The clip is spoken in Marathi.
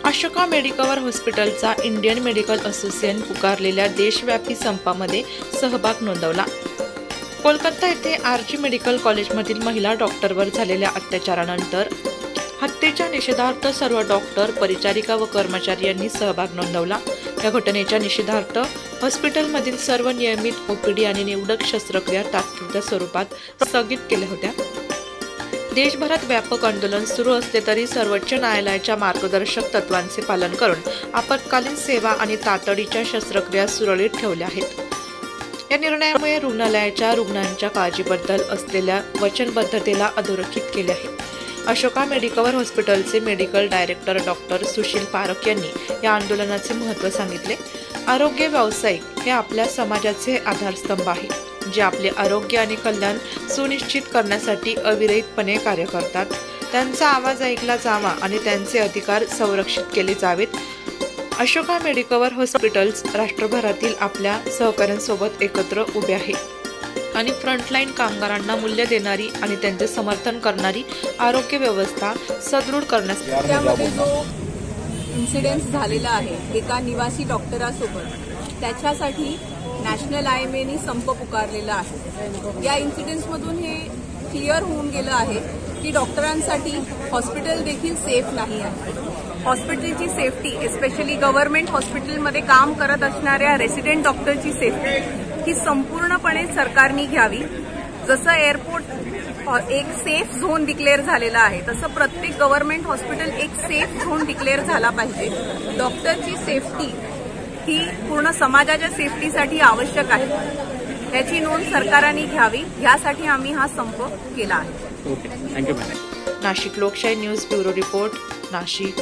अशोका मेडिकवर हॉस्पिटलचा इंडियन मेडिकल असोसिएशन पुकारलेल्या देशव्यापी संपामध्ये सहभाग नोंदवला। कोलकाता येथे आरजी मेडिकल कॉलेजमधील महिला डॉक्टरवर झालेल्या अत्याचारानंतर हत्येच्या निषेधार्थ सर्व डॉक्टर, परिचारिका व कर्मचारी यांनी सहभाग नोंदवला। या घटनेच्या निषेधार्थ हॉस्पिटलमधील सर्व नियमित ओपीडी आणि निवडक शस्त्रक्रिया तात्पुरत्या स्वरूपात स्थगित केल्या होत्या। देशभरात व्यापक आंदोलन सुरू असले तरी सर्वोच्च न्यायालयाच्या मार्गदर्शक तत्वांचे पालन करून आपत्कालीन सेवा आणि तातडीच्या शस्त्रक्रिया सुरळीत ठेवल्या आहेत। या निर्णयामुळे रुग्णालयाच्या रुग्णांच्या काळजीबद्दल असलेल्या वचनबद्धतेला अधोरेखित केले आहे। अशोका मेडिकवर हॉस्पिटलचे मेडिकल डायरेक्टर डॉक्टर सुशील पारख यांनी या आंदोलनाचे महत्त्व सांगितले। आरोग्य व्यावसायिक हे आपल्या समाजाचे आधारस्तंभ आहेत, जे आपले आरोग्य आणि कल्याण सुनिश्चित करण्यासाठी अविरहितपणे कार्य करतात। त्यांचा आवाज ऐकला जावा आणि त्यांचे अधिकार संरक्षित केले जावेत। अशोका मेडिकवर हॉस्पिटल्स राष्ट्रभरातील आपल्या सहकाऱ्यांसोबत एकत्र उभे आहे आणि फ्रंटलाईन कामगारांना मूल्य देणारी आणि त्यांचे समर्थन करणारी आरोग्य व्यवस्था सदृढ करण्यासाठी त्यामध्ये जो इन्सिडेंट झालेला आहे एका निवासी डॉक्टरासोबत, त्याच्यासाठी नॅशनल IMA संप पुकारलेला आहे। या इन्सिडेंट्समधून हे क्लिअर होऊन गेलं आहे की डॉक्टरांसाठी हॉस्पिटल देखील सेफ नाही आहे। हॉस्पिटलची सेफ्टी, एस्पेशली गव्हर्नमेंट हॉस्पिटलमध्ये काम करत असणाऱ्या रेसिडेंट डॉक्टरची सेफ्टी ही संपूर्णपणे सरकारने घ्यावी। जसं एअरपोर्ट एक सेफ झोन डिक्लेअर झालेला आहे, तसं प्रत्येक गव्हर्नमेंट हॉस्पिटल एक सेफ झोन डिक्लेअर झाला पाहिजे। डॉक्टरची सेफ्टी ही पूर्ण समाजाच्या सेफ्टीसाठी आवश्यक आहे, याची नोंद सरकारने घ्यावी। यासाठी आम्ही हा संप केला आहे। नाशिक लोकशाही न्यूज ब्युरो रिपोर्ट, नाशिक।